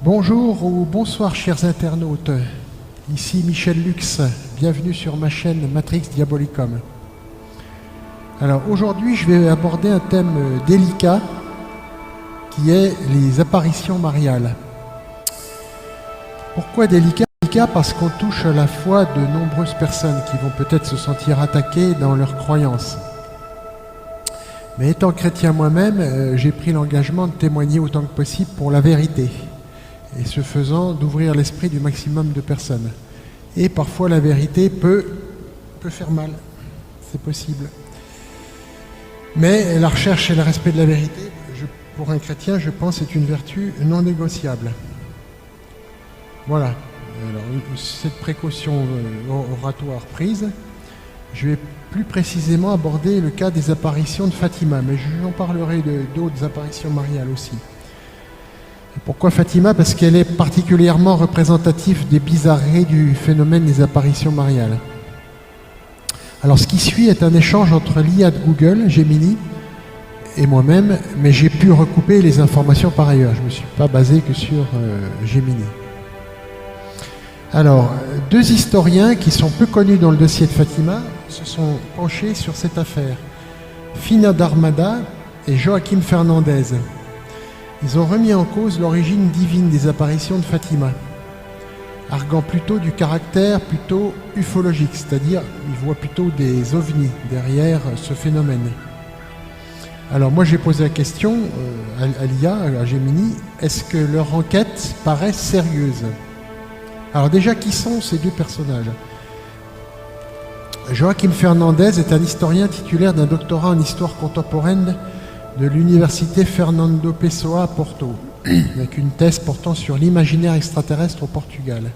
Bonjour ou bonsoir chers internautes, ici Michel Lux, bienvenue sur ma chaîne Matrix Diabolicum. Alors aujourd'hui je vais aborder un thème délicat qui est les apparitions mariales. Pourquoi délicat? Délicat parce qu'on touche à la fois de nombreuses personnes qui vont peut-être se sentir attaquées dans leurs croyances. Mais étant chrétien moi-même, j'ai pris l'engagement de témoigner autant que possible pour la vérité. Et ce faisant, d'ouvrir l'esprit du maximum de personnes. Et parfois la vérité peut faire mal, c'est possible. Mais la recherche et le respect de la vérité, pour un chrétien, je pense, est une vertu non négociable. Voilà. Alors, cette précaution oratoire prise, je vais plus précisément aborder le cas des apparitions de Fatima, mais j'en parlerai d'autres apparitions mariales aussi. Pourquoi Fatima? Parce qu'elle est particulièrement représentative des bizarreries du phénomène des apparitions mariales. Alors ce qui suit est un échange entre l'IA de Google, Gemini, et moi-même, mais j'ai pu recouper les informations par ailleurs. Je ne me suis pas basé que sur Gemini. Alors, deux historiens qui sont peu connus dans le dossier de Fatima se sont penchés sur cette affaire. Fina Darmada et Joaquim Fernandez. Ils ont remis en cause l'origine divine des apparitions de Fatima, arguant plutôt du caractère plutôt ufologique, c'est-à-dire ils voient plutôt des ovnis derrière ce phénomène. Alors moi j'ai posé la question à l'IA, à Gemini, est-ce que leur enquête paraît sérieuse? Alors déjà, qui sont ces deux personnages? Joaquim Fernandez est un historien titulaire d'un doctorat en histoire contemporaine de l'université Fernando Pessoa à Porto, avec une thèse portant sur l'imaginaire extraterrestre au Portugal.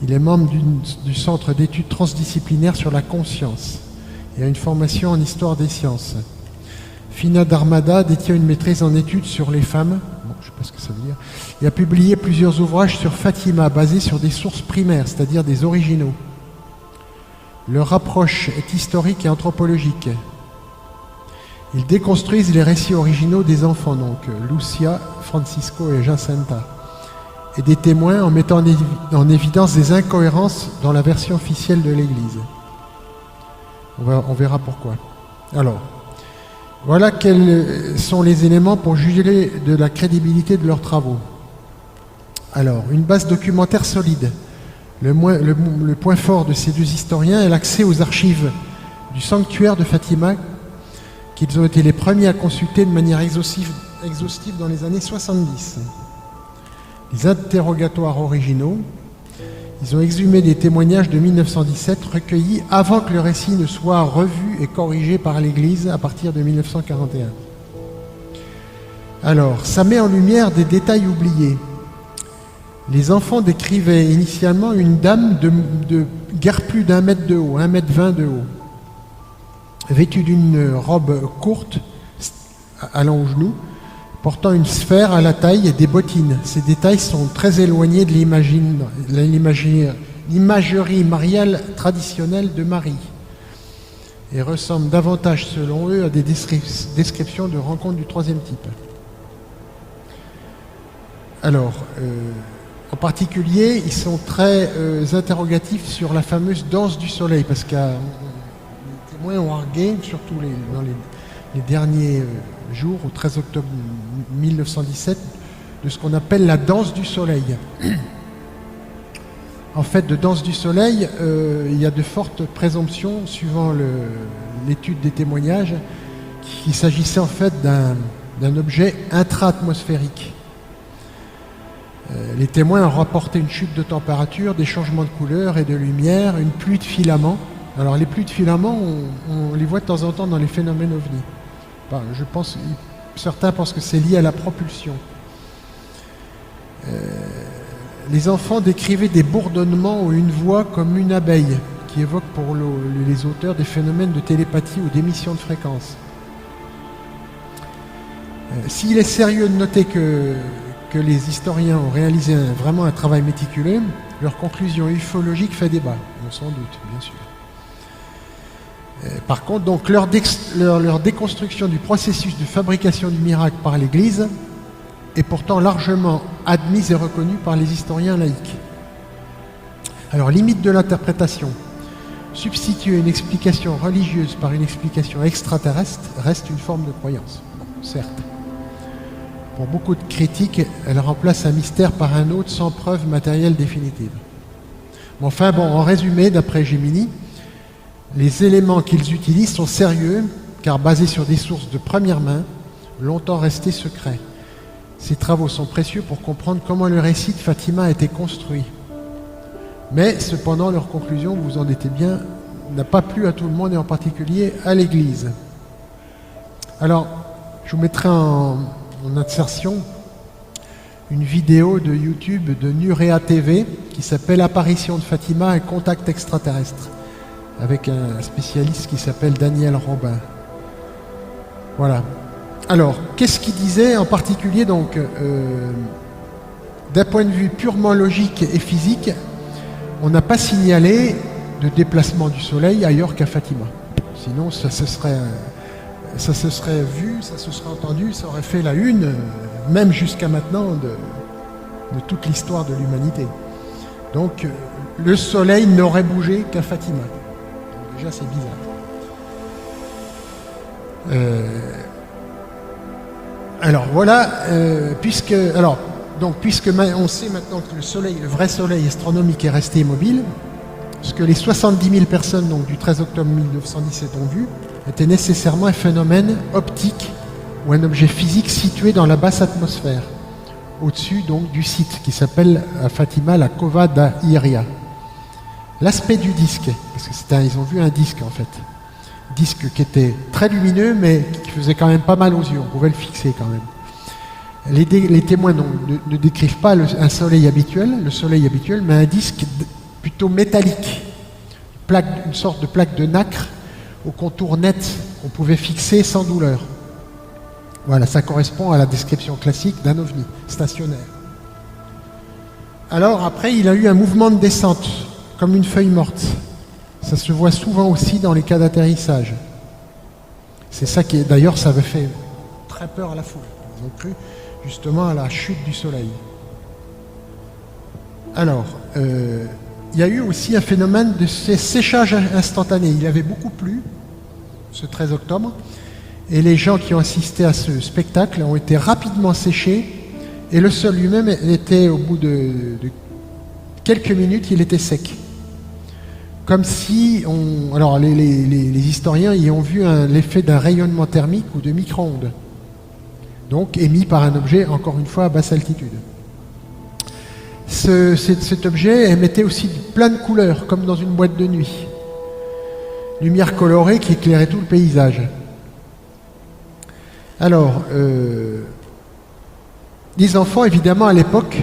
Il est membre du Centre d'études transdisciplinaires sur la conscience et a une formation en histoire des sciences. Fina Darmada détient une maîtrise en études sur les femmes, bon, je ne sais pas ce que ça veut dire, et a publié plusieurs ouvrages sur Fatima basés sur des sources primaires, c'est-à-dire des originaux. Leur approche est historique et anthropologique. Ils déconstruisent les récits originaux des enfants, donc Lucia, Francisco et Jacinta, et des témoins en mettant en évidence des incohérences dans la version officielle de l'Église. On verra pourquoi. Alors, voilà quels sont les éléments pour juger de la crédibilité de leurs travaux. Alors, une base documentaire solide. Le point fort de ces deux historiens est l'accès aux archives du sanctuaire de Fatima, qu'ils ont été les premiers à consulter de manière exhaustive dans les années 70. Les interrogatoires originaux, ils ont exhumé des témoignages de 1917 recueillis avant que le récit ne soit revu et corrigé par l'Église à partir de 1941. Alors, ça met en lumière des détails oubliés. Les enfants décrivaient initialement une dame de guère plus d'1 mètre de haut, 1,20 m de haut, vêtue d'une robe courte allant aux genoux, portant une sphère à la taille et des bottines. Ces détails sont très éloignés de l'imagerie mariale traditionnelle de Marie et ressemblent davantage, selon eux, à des descriptions de rencontres du troisième type. Alors, en particulier, ils sont très interrogatifs sur la fameuse danse du soleil, parce que les témoins ont argué, surtout dans les derniers jours, au 13 octobre 1917, de ce qu'on appelle la danse du soleil. En fait, de danse du soleil, il y a de fortes présomptions, suivant l'étude des témoignages, qu'il s'agissait en fait d'un objet intra-atmosphérique. Les témoins ont rapporté une chute de température, des changements de couleur et de lumière, une pluie de filaments. Alors les pluies de filaments, on les voit de temps en temps dans les phénomènes ovnis. Enfin, certains pensent que c'est lié à la propulsion. Les enfants décrivaient des bourdonnements ou une voix comme une abeille, qui évoque pour les auteurs des phénomènes de télépathie ou d'émission de fréquence. S'il est sérieux de noter que les historiens ont réalisé vraiment un travail méticuleux, leur conclusion ufologique fait débat, sans doute, bien sûr. Par contre, donc, leur déconstruction du processus de fabrication du miracle par l'Église est pourtant largement admise et reconnue par les historiens laïcs. Alors, limite de l'interprétation. Substituer une explication religieuse par une explication extraterrestre reste une forme de croyance. Bon, certes. Pour beaucoup de critiques, elle remplace un mystère par un autre sans preuve matérielle définitive. Mais enfin, bon, en résumé, d'après Gemini, les éléments qu'ils utilisent sont sérieux, car basés sur des sources de première main, longtemps restées secrets. Ces travaux sont précieux pour comprendre comment le récit de Fatima a été construit. Mais cependant, leur conclusion, vous vous en doutez bien, n'a pas plu à tout le monde et en particulier à l'Église. Alors, je vous mettrai en insertion une vidéo de YouTube de Nurea TV qui s'appelle Apparition de Fatima et contact extraterrestre, avec un spécialiste qui s'appelle Daniel Robin. Voilà. Alors, qu'est-ce qu'il disait en particulier donc d'un point de vue purement logique et physique, on n'a pas signalé de déplacement du Soleil ailleurs qu'à Fatima. Sinon, ça se serait vu, ça se serait entendu, ça aurait fait la une, même jusqu'à maintenant, de toute l'histoire de l'humanité. Donc, le Soleil n'aurait bougé qu'à Fatima. Donc, déjà, c'est bizarre. Alors, voilà, puisque on sait maintenant que le Soleil, le vrai Soleil astronomique est resté immobile, ce que les 70 000 personnes donc, du 13 octobre 1917 ont vu, était nécessairement un phénomène optique ou un objet physique situé dans la basse atmosphère, au-dessus donc du site qui s'appelle à Fatima la Cova da Iria. L'aspect du disque, parce que ils ont vu un disque en fait, disque qui était très lumineux mais qui faisait quand même pas mal aux yeux, on pouvait le fixer quand même. Les témoins ne décrivent pas un soleil habituel, mais un disque plutôt métallique, une sorte de plaque de nacre au contour net qu'on pouvait fixer sans douleur. Voilà, ça correspond à la description classique d'un ovni stationnaire. Alors après, il a eu un mouvement de descente, comme une feuille morte. Ça se voit souvent aussi dans les cas d'atterrissage. C'est ça qui est, d'ailleurs, ça avait fait très peur à la foule. Ils ont cru justement à la chute du soleil. Alors, il y a eu aussi un phénomène de séchage instantané. Il avait beaucoup plu, ce 13 octobre, et les gens qui ont assisté à ce spectacle ont été rapidement séchés, et le sol lui-même était, au bout de quelques minutes, il était sec. Comme si, alors les historiens y ont vu l'effet d'un rayonnement thermique ou de micro-ondes, donc émis par un objet, encore une fois, à basse altitude. Cet objet émettait aussi plein de couleurs, comme dans une boîte de nuit. Lumière colorée qui éclairait tout le paysage. Alors, les enfants, évidemment, à l'époque,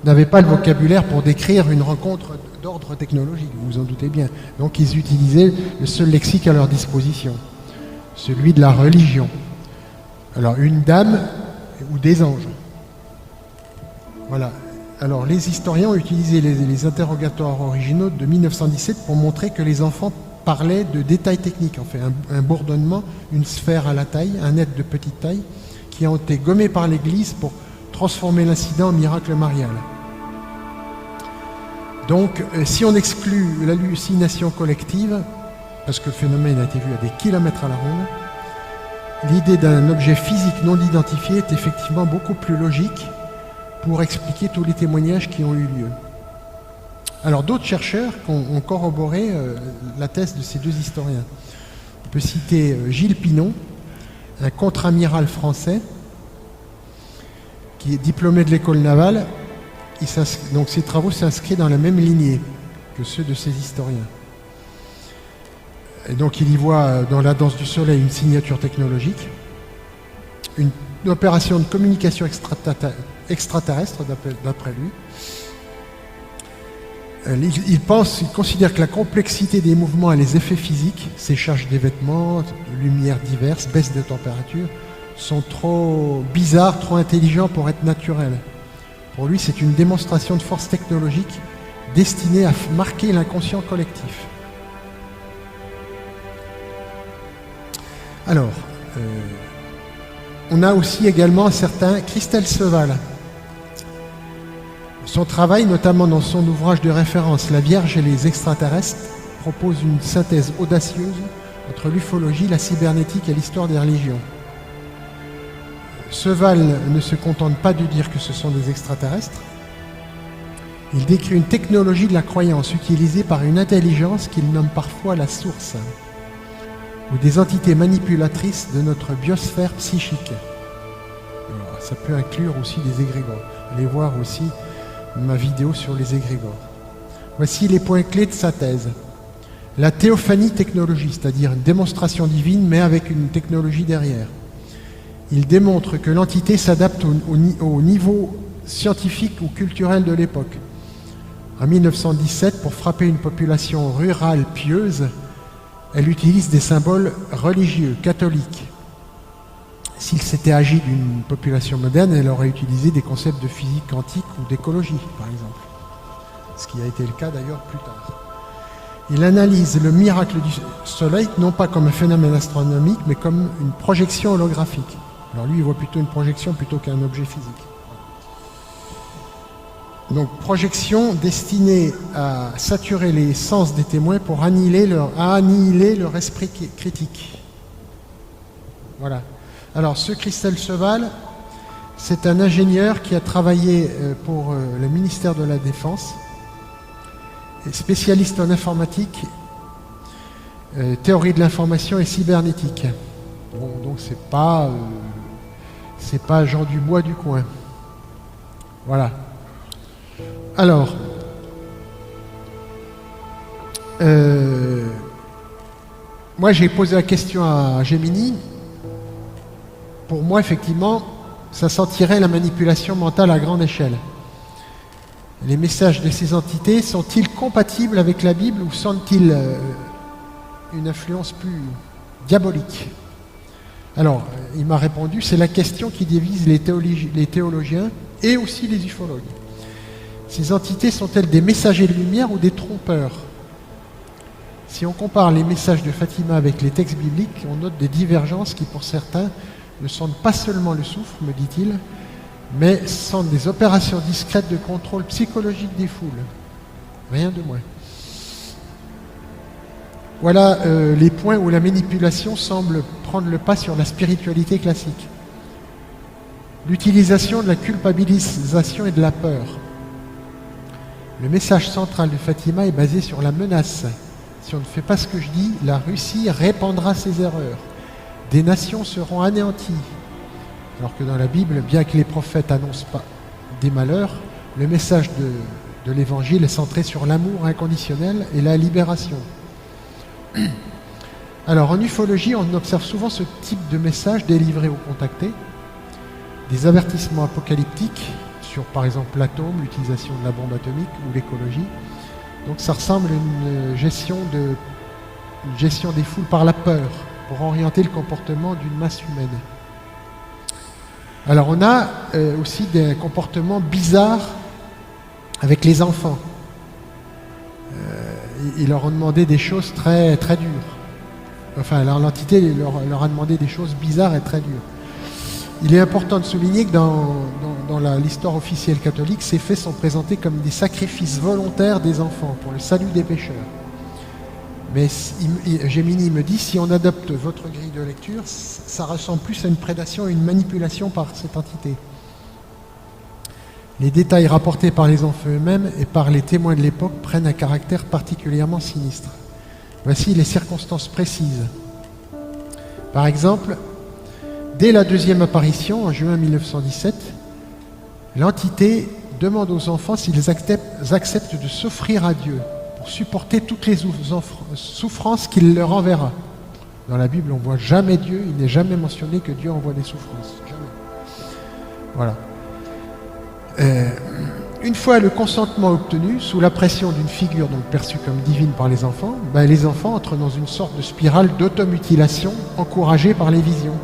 n'avaient pas le vocabulaire pour décrire une rencontre d'ordre technologique, vous vous en doutez bien. Donc, ils utilisaient le seul lexique à leur disposition, celui de la religion. Alors, une dame ou des anges. Voilà. Alors, les historiens ont utilisé les interrogatoires originaux de 1917 pour montrer que les enfants parlaient de détails techniques, en fait, un bourdonnement, une sphère à la taille, un être de petite taille, qui ont été gommés par l'Église pour transformer l'incident en miracle marial. Donc, si on exclut l'hallucination collective, parce que le phénomène a été vu à des kilomètres à la ronde, l'idée d'un objet physique non identifié est effectivement beaucoup plus logique pour expliquer tous les témoignages qui ont eu lieu. Alors d'autres chercheurs ont corroboré la thèse de ces deux historiens. On peut citer Gilles Pinon, un contre-amiral français qui est diplômé de l'école navale. Donc ses travaux s'inscrivent dans la même lignée que ceux de ces historiens. Et donc il y voit dans la danse du soleil une signature technologique, une opération de communication extraterrestre d'après lui. Il considère que la complexité des mouvements et les effets physiques, séchage des vêtements, de lumières diverses, baisse de température, sont trop bizarres, trop intelligents pour être naturels. Pour lui, c'est une démonstration de force technologique destinée à marquer l'inconscient collectif. Alors, on a aussi également un certain Christelle Seval. Son travail, notamment dans son ouvrage de référence La Vierge et les extraterrestres, propose une synthèse audacieuse entre l'ufologie, la cybernétique et l'histoire des religions. Seval ne se contente pas de dire que ce sont des extraterrestres. Il décrit une technologie de la croyance utilisée par une intelligence qu'il nomme parfois la source, ou des entités manipulatrices de notre biosphère psychique. Alors, ça peut inclure aussi des égrégores. Allez voir aussi ma vidéo sur les égrégores. Voici les points clés de sa thèse. La théophanie technologie, c'est-à-dire une démonstration divine, mais avec une technologie derrière. Il démontre que l'entité s'adapte au niveau scientifique ou culturel de l'époque. En 1917, pour frapper une population rurale pieuse, elle utilise des symboles religieux, catholiques. S'il s'était agi d'une population moderne, elle aurait utilisé des concepts de physique quantique ou d'écologie, par exemple. Ce qui a été le cas d'ailleurs plus tard. Il analyse le miracle du Soleil non pas comme un phénomène astronomique, mais comme une projection holographique. Alors lui, il voit plutôt une projection plutôt qu'un objet physique. Donc, projection destinée à saturer les sens des témoins pour annihiler leur esprit critique. Voilà. Alors, ce Christelle Seval, c'est un ingénieur qui a travaillé pour le ministère de la Défense, spécialiste en informatique, théorie de l'information et cybernétique. Bon, donc, c'est pas Jean Dubois du coin. Voilà. Alors, moi j'ai posé la question à Gemini. Pour moi, effectivement, ça sentirait la manipulation mentale à grande échelle. Les messages de ces entités sont-ils compatibles avec la Bible ou sont-ils une influence plus diabolique? Alors, il m'a répondu, c'est la question qui divise les théologiens et aussi les ufologues. Ces entités sont-elles des messagers de lumière ou des trompeurs? Si on compare les messages de Fatima avec les textes bibliques, on note des divergences qui, pour certains, ne sont pas seulement le souffle, me dit-il, mais sont des opérations discrètes de contrôle psychologique des foules. Rien de moins. Voilà les points où la manipulation semble prendre le pas sur la spiritualité classique. L'utilisation de la culpabilisation et de la peur. Le message central de Fatima est basé sur la menace. Si on ne fait pas ce que je dis, la Russie répandra ses erreurs. Des nations seront anéanties. Alors que dans la Bible, bien que les prophètes annoncent pas des malheurs, le message de l'Évangile est centré sur l'amour inconditionnel et la libération. Alors en ufologie, on observe souvent ce type de message délivré aux contactés, des avertissements apocalyptiques sur par exemple l'atome, l'utilisation de la bombe atomique ou l'écologie. Donc ça ressemble à une gestion des foules par la peur pour orienter le comportement d'une masse humaine. Alors on a aussi des comportements bizarres avec les enfants. Ils leur ont demandé des choses très, très dures. Enfin, l'entité leur a demandé des choses bizarres et très dures. Il est important de souligner que dans l'histoire officielle catholique, ces faits sont présentés comme des sacrifices volontaires des enfants pour le salut des pécheurs. Mais Gemini me dit, si on adopte votre grille de lecture, ça ressemble plus à une prédation et une manipulation par cette entité. Les détails rapportés par les enfants eux-mêmes et par les témoins de l'époque prennent un caractère particulièrement sinistre. Voici les circonstances précises. Par exemple, dès la deuxième apparition, en juin 1917, l'entité demande aux enfants s'ils acceptent de s'offrir à Dieu pour supporter toutes les souffrances qu'il leur enverra. Dans la Bible, on ne voit jamais Dieu, il n'est jamais mentionné que Dieu envoie des souffrances. Jamais. Voilà. Une fois le consentement obtenu, sous la pression d'une figure donc perçue comme divine par les enfants entrent dans une sorte de spirale d'automutilation encouragée par les visions.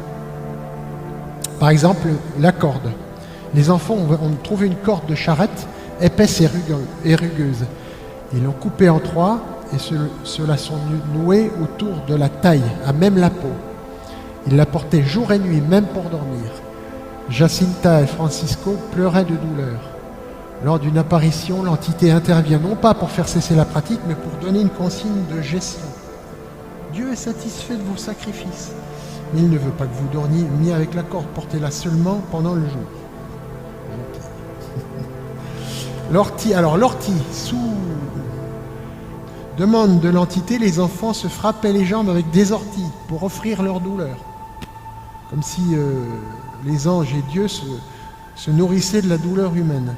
Par exemple, la corde. Les enfants ont trouvé une corde de charrette épaisse et rugueuse. Ils l'ont coupée en trois et ceux-là sont noués autour de la taille, à même la peau. Il la portait jour et nuit, même pour dormir. Jacinta et Francisco pleuraient de douleur. Lors d'une apparition, l'entité intervient non pas pour faire cesser la pratique, mais pour donner une consigne de gestion. Dieu est satisfait de vos sacrifices, mais il ne veut pas que vous dormiez avec la corde, portez-la seulement pendant le jour. L'ortie, sous demande de l'entité, les enfants se frappaient les jambes avec des orties pour offrir leur douleur. Comme si les anges et Dieu se nourrissaient de la douleur humaine.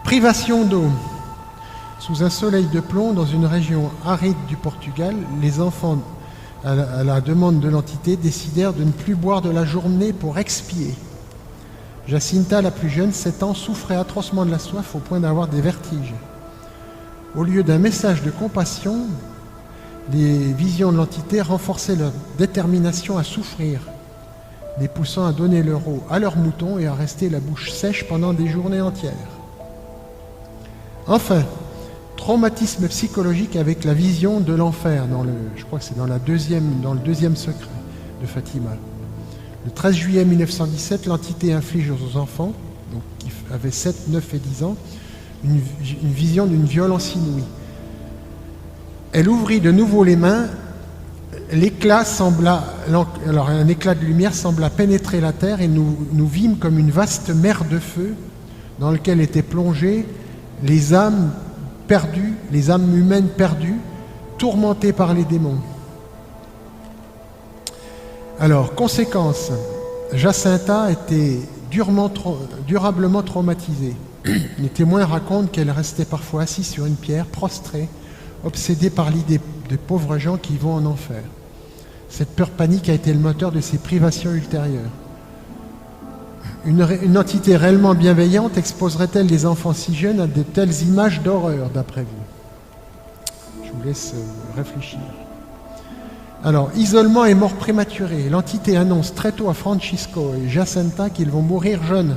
Privation d'eau. Sous un soleil de plomb, dans une région aride du Portugal, les enfants, à la demande de l'entité, décidèrent de ne plus boire de la journée pour expier. Jacinta, la plus jeune, 7 ans, souffrait atrocement de la soif au point d'avoir des vertiges. Au lieu d'un message de compassion, les visions de l'entité renforçaient leur détermination à souffrir, les poussant à donner leur eau à leurs moutons et à rester la bouche sèche pendant des journées entières. Enfin, traumatisme psychologique avec la vision de l'enfer, je crois que c'est dans le deuxième secret de Fatima. Le 13 juillet 1917, l'entité inflige aux enfants, donc qui avaient 7, 9 et 10 ans, une vision d'une violence inouïe. Elle ouvrit de nouveau les mains, un éclat de lumière sembla pénétrer la terre et nous vîmes comme une vaste mer de feu dans laquelle étaient plongées les âmes perdues, les âmes humaines perdues, tourmentées par les démons. Alors, conséquence, Jacinta était durablement traumatisée. Les témoins racontent qu'elle restait parfois assise sur une pierre, prostrée, obsédée par l'idée des pauvres gens qui vont en enfer. Cette peur panique a été le moteur de ses privations ultérieures. Une entité réellement bienveillante exposerait-elle les enfants si jeunes à de telles images d'horreur, d'après vous? Je vous laisse réfléchir. Alors, isolement et mort prématurée. L'entité annonce très tôt à Francisco et Jacinta qu'ils vont mourir jeunes.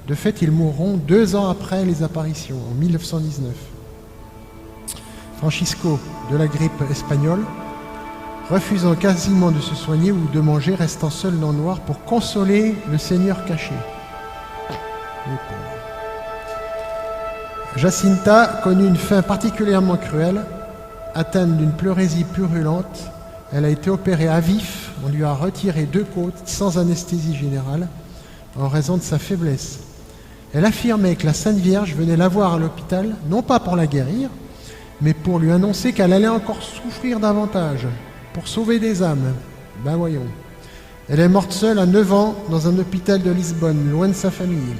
De fait, ils mourront 2 ans après les apparitions, en 1919. Francisco, de la grippe espagnole, refusant quasiment de se soigner ou de manger, restant seul dans le noir pour consoler le Seigneur caché. Jacinta connut une fin particulièrement cruelle. Atteinte d'une pleurésie purulente, elle a été opérée à vif. On lui a retiré 2 côtes sans anesthésie générale en raison de sa faiblesse. Elle affirmait que la Sainte Vierge venait la voir à l'hôpital, non pas pour la guérir, mais pour lui annoncer qu'elle allait encore souffrir davantage, pour sauver des âmes. Ben voyons. Elle est morte seule à 9 ans dans un hôpital de Lisbonne, loin de sa famille.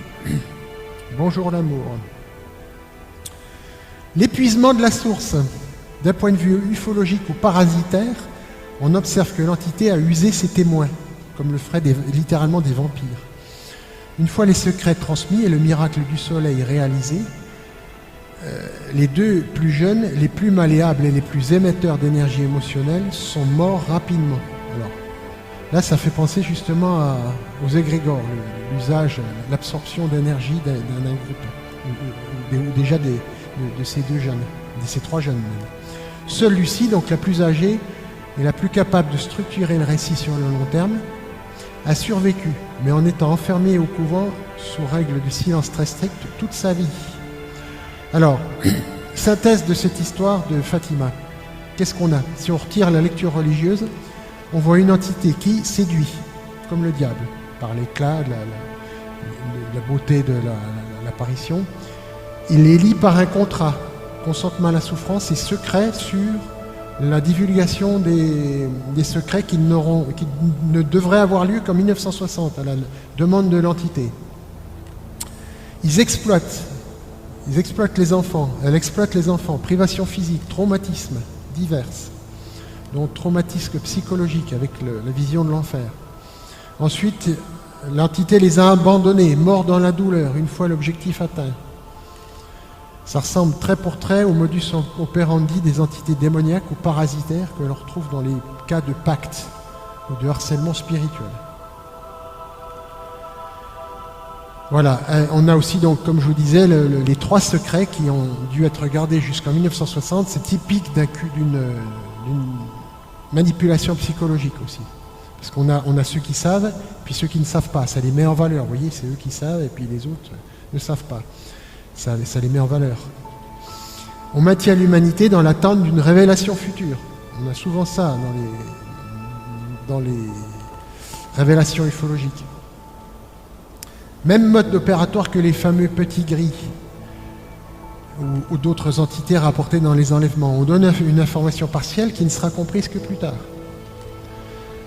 Bonjour l'amour. L'épuisement de la source. D'un point de vue ufologique ou parasitaire, on observe que l'entité a usé ses témoins, comme le feraient littéralement des vampires. Une fois les secrets transmis et le miracle du soleil réalisé, les 2 plus jeunes, les plus malléables et les plus émetteurs d'énergie émotionnelle sont morts rapidement. Alors, là, ça fait penser justement aux égrégores, l'usage, l'absorption d'énergie d'un groupe, ou déjà de ces 2 jeunes, de ces 3 jeunes même. Seule Lucie, donc la plus âgée et la plus capable de structurer le récit sur le long terme, a survécu, mais en étant enfermée au couvent sous règle du silence très strict toute sa vie. Alors, synthèse de cette histoire de Fatima. Qu'est-ce qu'on a? Si on retire la lecture religieuse, on voit une entité qui séduit, comme le diable, par l'éclat, la beauté de l'apparition. Il les lie par un contrat, consentement à la souffrance et secret sur la divulgation des secrets qui ne devraient avoir lieu qu'en 1960, à la demande de l'entité. Ils exploitent les enfants, elle exploite les enfants, privation physique, traumatisme divers, donc traumatisme psychologique avec la vision de l'enfer. Ensuite, l'entité les a abandonnés, morts dans la douleur, une fois l'objectif atteint. Ça ressemble trait pour trait au modus operandi des entités démoniaques ou parasitaires que l'on retrouve dans les cas de pacte ou de harcèlement spirituel. Voilà, on a aussi donc, comme je vous disais, les 3 secrets qui ont dû être gardés jusqu'en 1960. C'est typique manipulation psychologique aussi. Parce qu'on a ceux qui savent, puis ceux qui ne savent pas. Ça les met en valeur. Vous voyez, c'est eux qui savent, et puis les autres ne savent pas. Ça les met en valeur. On maintient l'humanité dans l'attente d'une révélation future. On a souvent ça dans les révélations ufologiques. Même mode opératoire que les fameux petits gris ou d'autres entités rapportées dans les enlèvements. On donne une information partielle qui ne sera comprise que plus tard.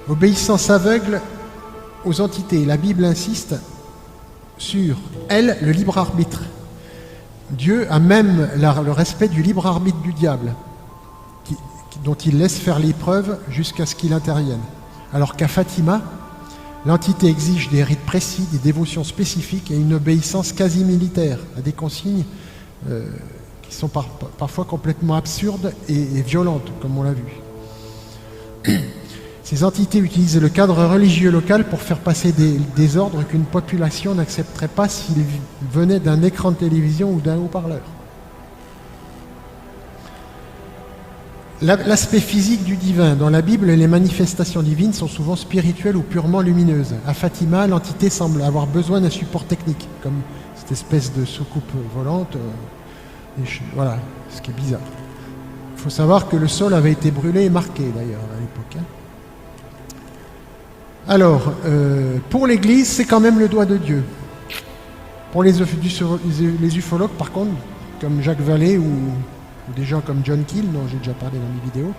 Obéissance aveugle aux entités. La Bible insiste sur, elle, le libre arbitre. Dieu a même le respect du libre arbitre du diable, dont il laisse faire l'épreuve jusqu'à ce qu'il intervienne. Alors qu'à Fatima, l'entité exige des rites précis, des dévotions spécifiques et une obéissance quasi militaire à des consignes qui sont parfois complètement absurdes et violentes, comme on l'a vu. Ces entités utilisent le cadre religieux local pour faire passer des ordres qu'une population n'accepterait pas s'ils venaient d'un écran de télévision ou d'un haut-parleur. L'aspect physique du divin. Dans la Bible, les manifestations divines sont souvent spirituelles ou purement lumineuses. À Fatima, l'entité semble avoir besoin d'un support technique, comme cette espèce de soucoupe volante. Voilà, ce qui est bizarre. Il faut savoir que le sol avait été brûlé et marqué, d'ailleurs, à l'époque. Alors, pour l'Église, c'est quand même le doigt de Dieu. Pour les ufologues, par contre, comme Jacques Vallée ou des gens comme John Keel, dont j'ai déjà parlé dans mes vidéos,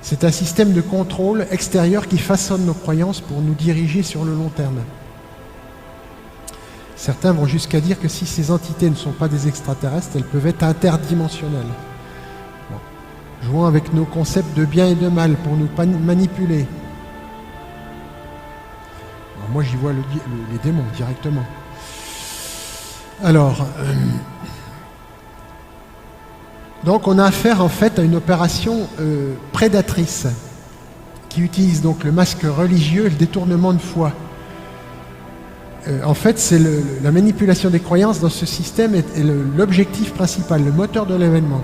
c'est un système de contrôle extérieur qui façonne nos croyances pour nous diriger sur le long terme. Certains vont jusqu'à dire que si ces entités ne sont pas des extraterrestres, elles peuvent être interdimensionnelles. Bon. Jouant avec nos concepts de bien et de mal pour nous manipuler. Alors moi, j'y vois les démons directement. Alors, donc on a affaire en fait à une opération prédatrice qui utilise donc le masque religieux et le détournement de foi. En fait, c'est la manipulation des croyances dans ce système est l'objectif principal, le moteur de l'événement.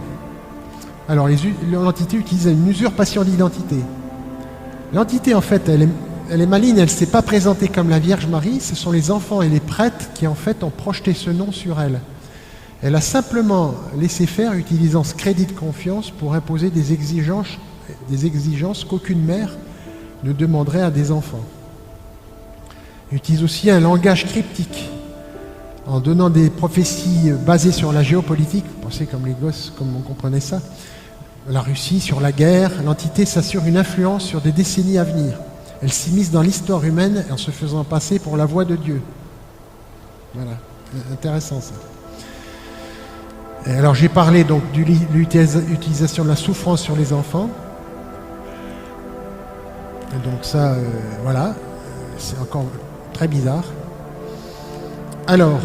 Alors, l'entité utilise une usurpation d'identité. L'entité, en fait, elle est maligne, elle ne s'est pas présentée comme la Vierge Marie, ce sont les enfants et les prêtres qui, en fait, ont projeté ce nom sur elle. Elle a simplement laissé faire, utilisant ce crédit de confiance pour imposer des exigences qu'aucune mère ne demanderait à des enfants. Elle utilise aussi un langage cryptique, en donnant des prophéties basées sur la géopolitique, vous pensez comme les gosses, comme on comprenait ça, la Russie, sur la guerre, l'entité s'assure une influence sur des décennies à venir. Elle s'immisce dans l'histoire humaine en se faisant passer pour la voix de Dieu. Voilà, intéressant ça. Et alors j'ai parlé donc de l'utilisation de la souffrance sur les enfants. Et donc ça, voilà, c'est encore très bizarre. Alors,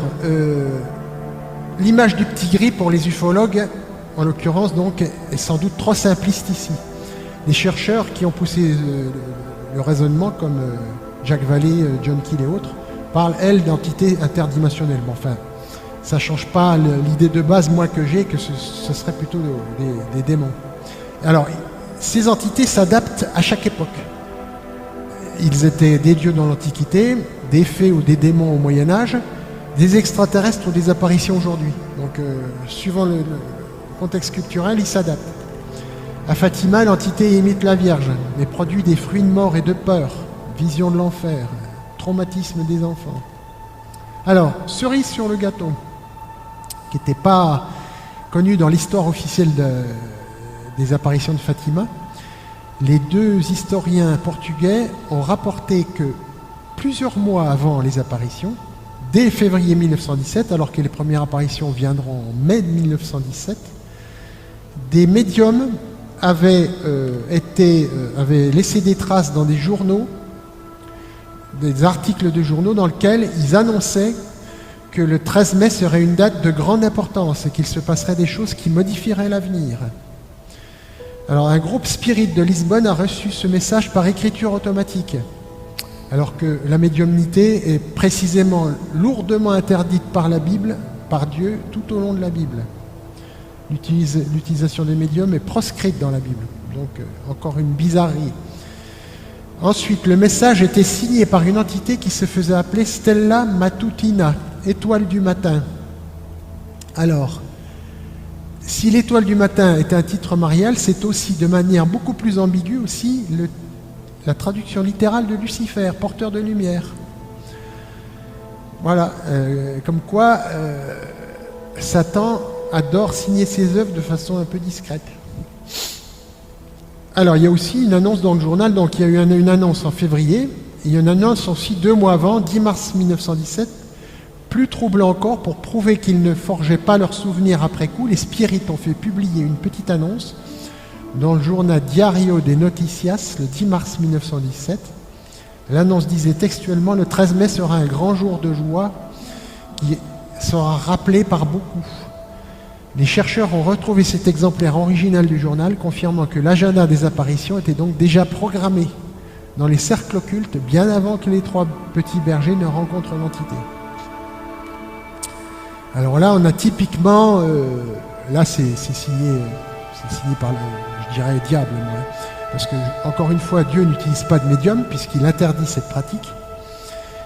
l'image du petit gris pour les ufologues, en l'occurrence, donc, est sans doute trop simpliste ici. Les chercheurs qui ont poussé le raisonnement, comme Jacques Vallée, John Keel et autres, parlent, elles, d'entités interdimensionnelles. Bon, enfin, ça ne change pas l'idée de base, moi, que j'ai, que ce serait plutôt des démons. Alors, ces entités s'adaptent à chaque époque. Ils étaient des dieux dans l'Antiquité, des fées ou des démons au Moyen-Âge, des extraterrestres ou des apparitions aujourd'hui. Donc, suivant le contexte culturel, ils s'adaptent. À Fatima, l'entité imite la Vierge, mais produit des fruits de mort et de peur, vision de l'enfer, traumatisme des enfants. Alors, cerise sur le gâteau, qui n'était pas connu dans l'histoire officielle des apparitions de Fatima, les deux historiens portugais ont rapporté que plusieurs mois avant les apparitions, dès février 1917, alors que les premières apparitions viendront en mai 1917, des médiums avaient laissé des traces dans des journaux, des articles de journaux dans lesquels ils annonçaient que le 13 mai serait une date de grande importance et qu'il se passerait des choses qui modifieraient l'avenir. Alors, un groupe spirit de Lisbonne a reçu ce message par écriture automatique, alors que la médiumnité est précisément lourdement interdite par la Bible, par Dieu, tout au long de la Bible. L'utilisation des médiums est proscrite dans la Bible, Donc encore une bizarrerie. Ensuite, le message était signé par une entité qui se faisait appeler Stella Matutina, étoile du matin. Alors, si l'étoile du matin est un titre marial, c'est aussi de manière beaucoup plus ambiguë aussi la traduction littérale de Lucifer, porteur de lumière. Voilà, comme quoi Satan adore signer ses œuvres de façon un peu discrète. Alors, il y a aussi une annonce dans le journal, donc il y a eu une annonce en février, et il y a une annonce aussi 2 mois avant, 10 mars 1917, plus troublant encore, pour prouver qu'ils ne forgeaient pas leurs souvenirs après coup, les spirites ont fait publier une petite annonce dans le journal Diario de Noticias, le 10 mars 1917. L'annonce disait textuellement « Le 13 mai sera un grand jour de joie qui sera rappelé par beaucoup ». Les chercheurs ont retrouvé cet exemplaire original du journal, confirmant que l'agenda des apparitions était donc déjà programmé dans les cercles occultes bien avant que les 3 petits bergers ne rencontrent l'entité. Alors là, on a typiquement, là c'est signé par, je dirais, diable, moi, parce que, encore une fois, Dieu n'utilise pas de médium puisqu'il interdit cette pratique.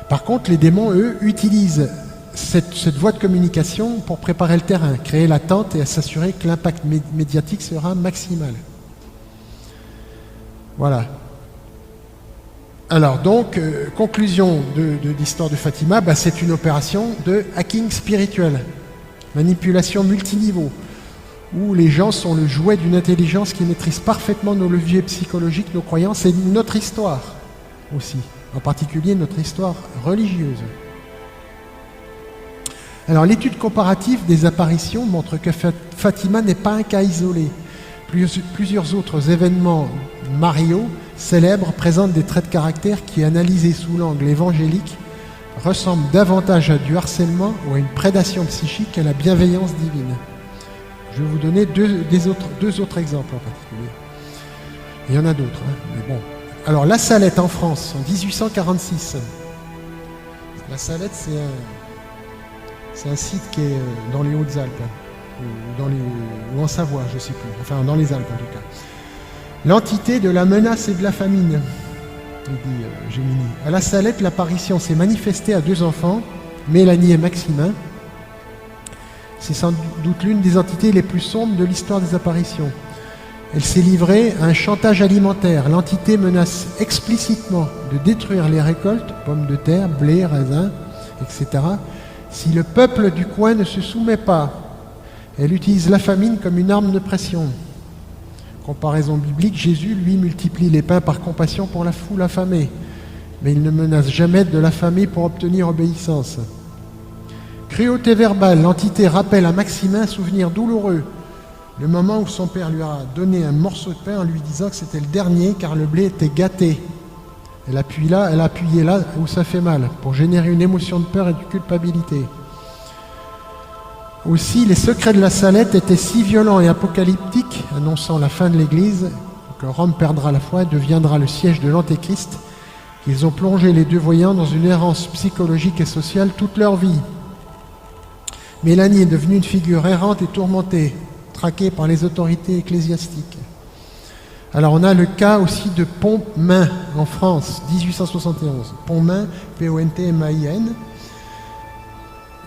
Par contre, les démons, eux, utilisent cette voie de communication pour préparer le terrain, créer l'attente et s'assurer que l'impact médiatique sera maximal. Voilà. Alors donc, conclusion de l'histoire de Fatima, c'est une opération de hacking spirituel, manipulation multiniveau, où les gens sont le jouet d'une intelligence qui maîtrise parfaitement nos leviers psychologiques, nos croyances et notre histoire aussi, en particulier notre histoire religieuse. Alors, l'étude comparative des apparitions montre que Fatima n'est pas un cas isolé. Plusieurs autres événements mariaux célèbres présentent des traits de caractère qui, analysés sous l'angle évangélique, ressemblent davantage à du harcèlement ou à une prédation psychique qu'à la bienveillance divine. Je vais vous donner deux autres exemples en particulier. Il y en a d'autres, mais bon. Alors, La Salette en France, en 1846. La Salette, c'est un site qui est dans les Hautes-Alpes, ou en Savoie, je ne sais plus, enfin dans les Alpes en tout cas. L'entité de la menace et de la famine, dit Gemini. À La Salette, l'apparition s'est manifestée à 2 enfants, Mélanie et Maximin. C'est sans doute l'une des entités les plus sombres de l'histoire des apparitions. Elle s'est livrée à un chantage alimentaire. L'entité menace explicitement de détruire les récoltes, pommes de terre, blé, raisins, etc., si le peuple du coin ne se soumet pas. Elle utilise la famine comme une arme de pression. Comparaison biblique, Jésus, lui, multiplie les pains par compassion pour la foule affamée, mais il ne menace jamais de l'affamer pour obtenir obéissance. Cruauté verbale, l'entité rappelle à Maximin un souvenir douloureux, le moment où son père lui a donné un morceau de pain en lui disant que c'était le dernier car le blé était gâté. Elle a appuyé là où ça fait mal, pour générer une émotion de peur et de culpabilité. Aussi, les secrets de la Salette étaient si violents et apocalyptiques, annonçant la fin de l'Église, que Rome perdra la foi et deviendra le siège de l'Antéchrist, qu'ils ont plongé les 2 voyants dans une errance psychologique et sociale toute leur vie. Mélanie est devenue une figure errante et tourmentée, traquée par les autorités ecclésiastiques. Alors on a le cas aussi de Pontmain en France, 1871. Pontmain, P-O-N-T-M-A-I-N.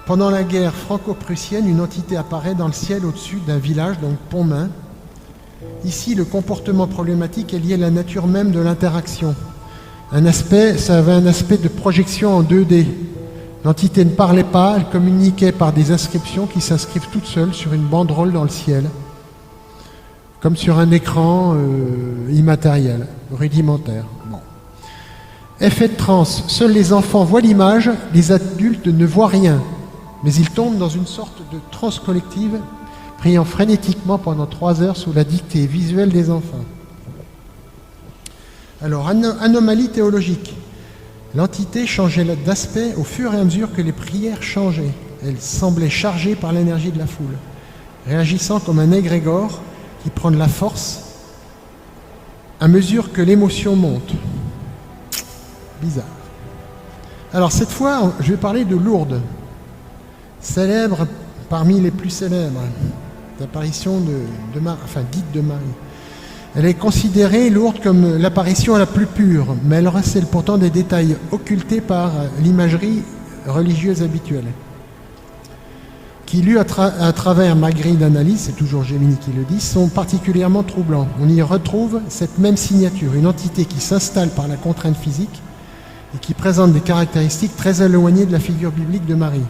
Pendant la guerre franco-prussienne, une entité apparaît dans le ciel au-dessus d'un village, donc Pontmain. Ici, le comportement problématique est lié à la nature même de l'interaction. Ça avait un aspect de projection en 2D. L'entité ne parlait pas, elle communiquait par des inscriptions qui s'inscrivent toutes seules sur une banderole dans le ciel, comme sur un écran immatériel, rudimentaire. Bon. Effet de transe, seuls les enfants voient l'image, les adultes ne voient rien, mais ils tombent dans une sorte de transe collective, priant frénétiquement pendant 3 heures sous la dictée visuelle des enfants. Alors, anomalie théologique. L'entité changeait d'aspect au fur et à mesure que les prières changeaient. Elle semblait chargée par l'énergie de la foule, réagissant comme un égrégore qui prend de la force à mesure que l'émotion monte. Bizarre. Alors cette fois, je vais parler de Lourdes, célèbre parmi les plus célèbres, d'apparition dite de Marie. Elle est considérée, lourde, comme l'apparition la plus pure, mais elle recèle pourtant des détails occultés par l'imagerie religieuse habituelle, qui, lus à travers ma grille d'analyse, c'est toujours Gemini qui le dit, sont particulièrement troublants. On y retrouve cette même signature, une entité qui s'installe par la contrainte physique et qui présente des caractéristiques très éloignées de la figure biblique de Marie.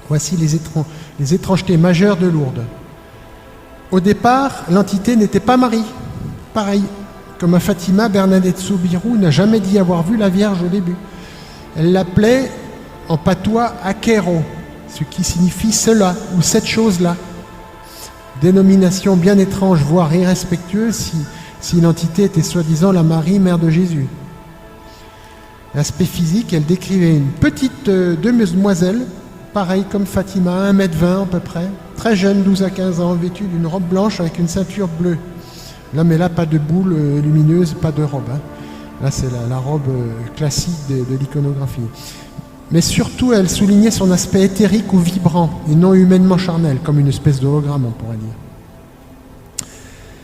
Voici les étrangetés majeures de Lourdes. Au départ, l'entité n'était pas Marie. Pareil, comme à Fatima, Bernadette Soubirous n'a jamais dit avoir vu la Vierge au début. Elle l'appelait en patois Akero, ce qui signifie cela ou cette chose-là. Dénomination bien étrange, voire irrespectueuse si l'entité était soi-disant la Marie, mère de Jésus. L'aspect physique, elle décrivait une petite demoiselle, pareil comme Fatima, 1m20 à peu près, très jeune, 12 à 15 ans, vêtue d'une robe blanche avec une ceinture bleue. Là, mais là, pas de boule lumineuse, pas de robe. Là, c'est la robe classique de l'iconographie. Mais surtout, elle soulignait son aspect éthérique ou vibrant, et non humainement charnel, comme une espèce d'hologramme, on pourrait dire.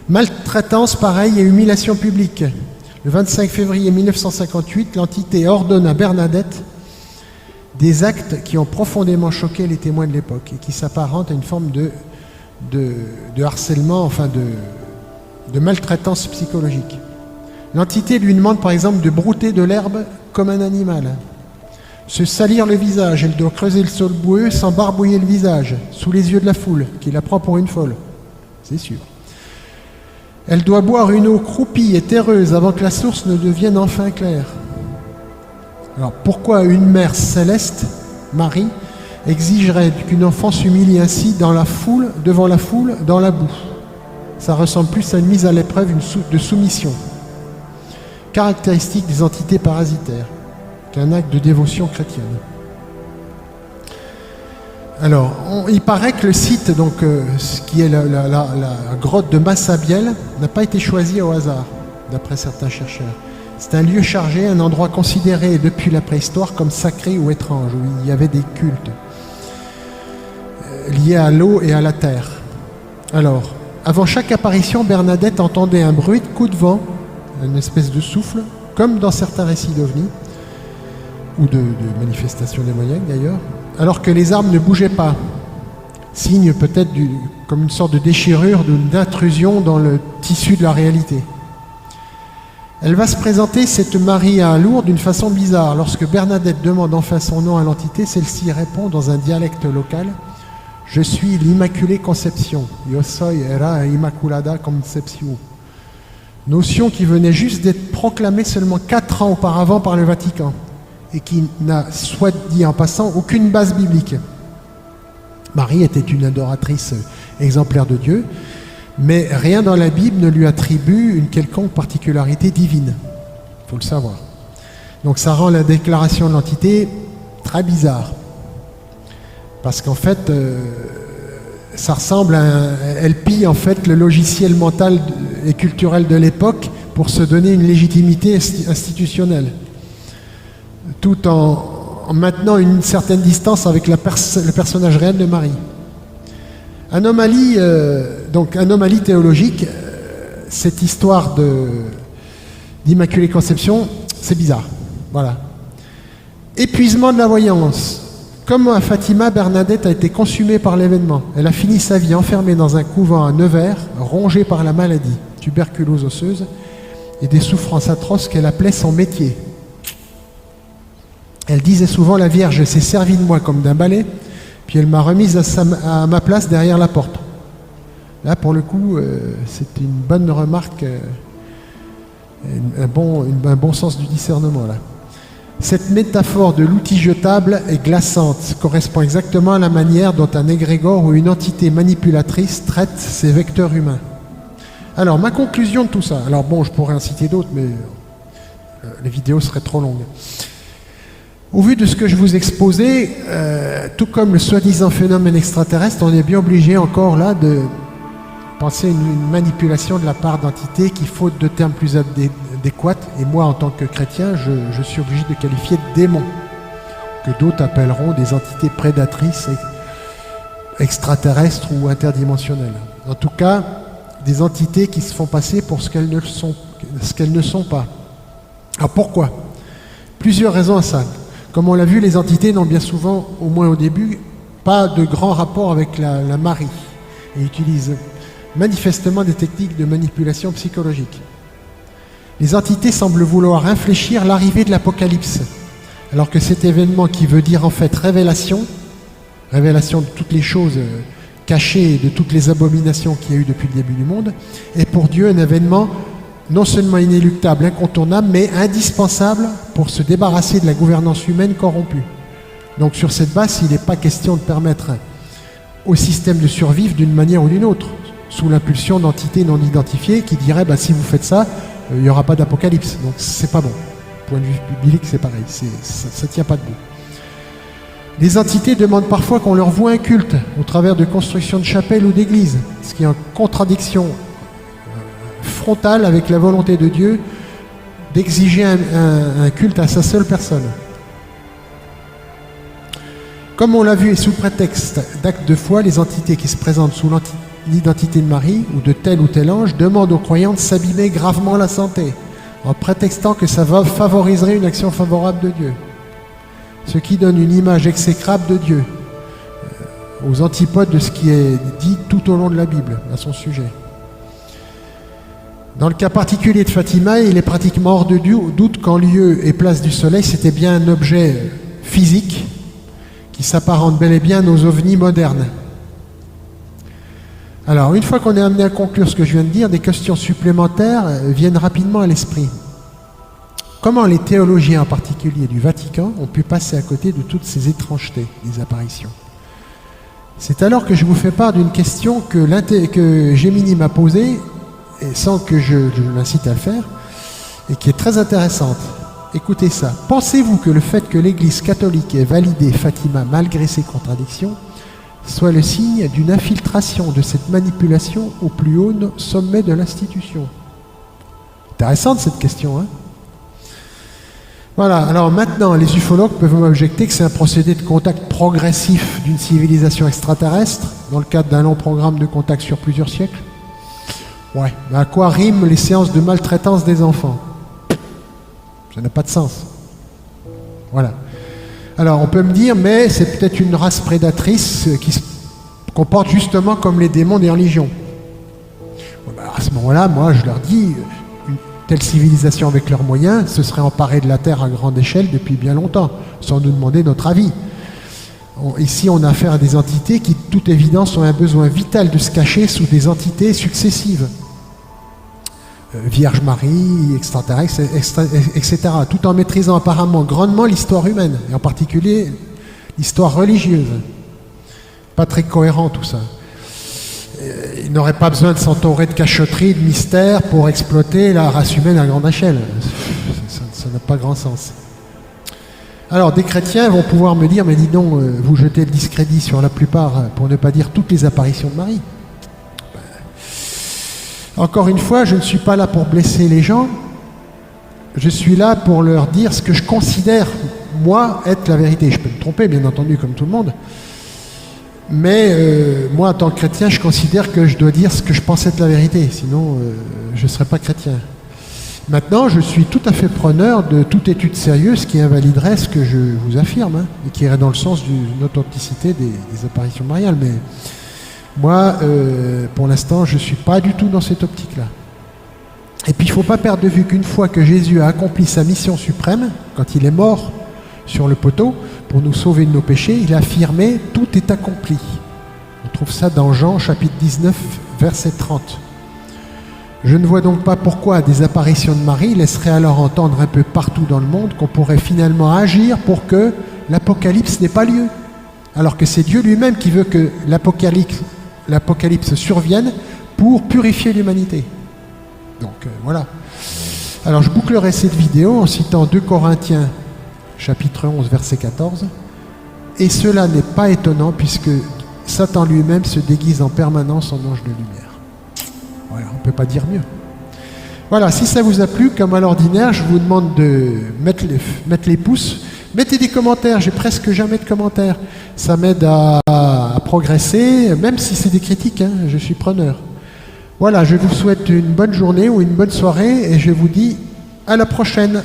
Maltraitance, pareil, et humiliation publique. Le 25 février 1958, l'entité ordonne à Bernadette des actes qui ont profondément choqué les témoins de l'époque et qui s'apparentent à une forme de harcèlement, enfin de maltraitance psychologique. L'entité lui demande par exemple de brouter de l'herbe comme un animal, se salir le visage, elle doit creuser le sol boueux sans barbouiller le visage, sous les yeux de la foule, qui la prend pour une folle, c'est sûr. Elle doit boire une eau croupie et terreuse avant que la source ne devienne enfin claire. Alors pourquoi une mère céleste, Marie, exigerait qu'une enfant s'humilie ainsi dans la foule, devant la foule, dans la boue? Ça ressemble plus à une mise à l'épreuve de soumission, caractéristique des entités parasitaires, qu'un acte de dévotion chrétienne. Alors, il paraît que le site, donc, ce qui est la grotte de Massabielle, n'a pas été choisi au hasard, d'après certains chercheurs. C'est un lieu chargé, un endroit considéré depuis la préhistoire comme sacré ou étrange, où il y avait des cultes liés à l'eau et à la terre. Alors, avant chaque apparition, Bernadette entendait un bruit de coup de vent, une espèce de souffle, comme dans certains récits d'OVNI, ou de manifestations démoniaques d'ailleurs, alors que les arbres ne bougeaient pas. Signe peut-être comme une sorte de déchirure, d'intrusion dans le tissu de la réalité. Elle va se présenter, cette Marie à Lourdes, d'une façon bizarre. Lorsque Bernadette demande enfin son nom à l'entité, celle-ci répond dans un dialecte local « Je suis l'Immaculée Conception. Yo soy era Immaculada Concepción ». Notion qui venait juste d'être proclamée seulement 4 ans auparavant par le Vatican et qui n'a, soit dit en passant, aucune base biblique. Marie était une adoratrice exemplaire de Dieu, mais rien dans la Bible ne lui attribue une quelconque particularité divine. Il faut le savoir. Donc ça rend la déclaration de l'entité très bizarre. Parce qu'en fait, ça ressemble à elle pille en fait le logiciel mental et culturel de l'époque pour se donner une légitimité institutionnelle, tout en maintenant une certaine distance avec le personnage réel de Marie. Anomalie théologique, cette histoire d'Immaculée Conception, c'est bizarre. Voilà. Épuisement de la voyance. Comme à Fatima, Bernadette a été consumée par l'événement. Elle a fini sa vie enfermée dans un couvent à Nevers, rongée par la maladie, tuberculose osseuse, et des souffrances atroces qu'elle appelait son métier. Elle disait souvent, la Vierge s'est servie de moi comme d'un balai, puis elle m'a remise à ma place derrière la porte. Là, pour le coup, c'est une bonne remarque, un bon sens du discernement, là. Cette métaphore de l'outil jetable est glaçante, correspond exactement à la manière dont un égrégore ou une entité manipulatrice traite ses vecteurs humains. Alors, ma conclusion de tout ça, alors bon, je pourrais en citer d'autres, mais les vidéos seraient trop longues. Au vu de ce que je vous exposais, tout comme le soi-disant phénomène extraterrestre, on est bien obligé encore là de penser une manipulation de la part d'entités qui, faute de termes plus adéquats, et moi en tant que chrétien, je suis obligé de qualifier de démons, que d'autres appelleront des entités prédatrices, extraterrestres ou interdimensionnelles. En tout cas, des entités qui se font passer pour ce qu'elles ne sont pas. Alors pourquoi? Plusieurs raisons à ça. Comme on l'a vu, les entités n'ont bien souvent, au moins au début, pas de grand rapport avec la Marie et utilisent manifestement des techniques de manipulation psychologique. Les entités semblent vouloir infléchir l'arrivée de l'Apocalypse, alors que cet événement qui veut dire en fait révélation de toutes les choses cachées et de toutes les abominations qu'il y a eu depuis le début du monde, est pour Dieu un événement non seulement inéluctable, incontournable, mais indispensable pour se débarrasser de la gouvernance humaine corrompue. Donc sur cette base, il n'est pas question de permettre au système de survivre d'une manière ou d'une autre, sous l'impulsion d'entités non identifiées qui diraient si vous faites ça, il n'y aura pas d'apocalypse. Donc c'est pas bon. Point de vue biblique, c'est pareil, ça ne tient pas debout. Les entités demandent parfois qu'on leur voue un culte au travers de constructions de chapelles ou d'églises, ce qui est en contradiction frontale avec la volonté de Dieu d'exiger un culte à sa seule personne. Comme on l'a vu et sous prétexte d'actes de foi, les entités qui se présentent sous l'identité de Marie ou de tel ou tel ange demandent aux croyants de s'abîmer gravement la santé, en prétextant que ça favoriserait une action favorable de Dieu. Ce qui donne une image exécrable de Dieu, aux antipodes de ce qui est dit tout au long de la Bible à son sujet. Dans le cas particulier de Fatima, il est pratiquement hors de doute qu'en lieu et place du soleil, c'était bien un objet physique qui s'apparente bel et bien à nos ovnis modernes. Alors, une fois qu'on est amené à conclure ce que je viens de dire, des questions supplémentaires viennent rapidement à l'esprit. Comment les théologiens, en particulier du Vatican, ont pu passer à côté de toutes ces étrangetés des apparitions? C'est alors que je vous fais part d'une question que Gemini m'a posée, et sans que je l'incite à le faire, et qui est très intéressante. Écoutez ça. Pensez-vous que le fait que l'Église catholique ait validé Fatima malgré ses contradictions soit le signe d'une infiltration de cette manipulation au plus haut sommet de l'institution? Intéressante cette question, hein? Voilà, alors maintenant, les ufologues peuvent m'objecter que c'est un procédé de contact progressif d'une civilisation extraterrestre, dans le cadre d'un long programme de contact sur plusieurs siècles. Ouais, mais à quoi riment les séances de maltraitance des enfants? Ça n'a pas de sens. Voilà. Alors, on peut me dire, mais c'est peut-être une race prédatrice qui se comporte justement comme les démons des religions. À ce moment-là, moi, je leur dis, une telle civilisation avec leurs moyens se serait emparée de la Terre à grande échelle depuis bien longtemps, sans nous demander notre avis. Ici, on a affaire à des entités qui, de toute évidence, ont un besoin vital de se cacher sous des entités successives. Vierge Marie, extraterrestres, etc. Tout en maîtrisant apparemment grandement l'histoire humaine, et en particulier l'histoire religieuse. Pas très cohérent tout ça. Ils n'auraient pas besoin de s'entourer de cachotterie, de mystères pour exploiter la race humaine à grande échelle. Ça n'a pas grand sens. Alors, des chrétiens vont pouvoir me dire, mais dis donc, vous jetez le discrédit sur la plupart, pour ne pas dire toutes les apparitions de Marie. Encore une fois, je ne suis pas là pour blesser les gens, je suis là pour leur dire ce que je considère, moi, être la vérité. Je peux me tromper, bien entendu, comme tout le monde, mais moi, en tant que chrétien, je considère que je dois dire ce que je pense être la vérité, sinon je ne serais pas chrétien. Maintenant, je suis tout à fait preneur de toute étude sérieuse qui invaliderait ce que je vous affirme, et qui irait dans le sens d'une authenticité des apparitions mariales, mais moi, pour l'instant, je ne suis pas du tout dans cette optique-là. Et puis, il ne faut pas perdre de vue qu'une fois que Jésus a accompli sa mission suprême, quand il est mort sur le poteau, pour nous sauver de nos péchés, il a affirmé « tout est accompli ». On trouve ça dans Jean, chapitre 19, verset 30. Je ne vois donc pas pourquoi des apparitions de Marie laisseraient alors entendre un peu partout dans le monde qu'on pourrait finalement agir pour que l'Apocalypse n'ait pas lieu, alors que c'est Dieu lui-même qui veut que l'Apocalypse survienne pour purifier l'humanité. Donc voilà. Alors je bouclerai cette vidéo en citant 2 Corinthiens, chapitre 11, verset 14. Et cela n'est pas étonnant puisque Satan lui-même se déguise en permanence en ange de lumière. Voilà, on ne peut pas dire mieux. Voilà, si ça vous a plu, comme à l'ordinaire, je vous demande de mettre les pouces. Mettez des commentaires, j'ai presque jamais de commentaires. Ça m'aide à progresser, même si c'est des critiques, hein, je suis preneur. Voilà, je vous souhaite une bonne journée ou une bonne soirée et je vous dis à la prochaine.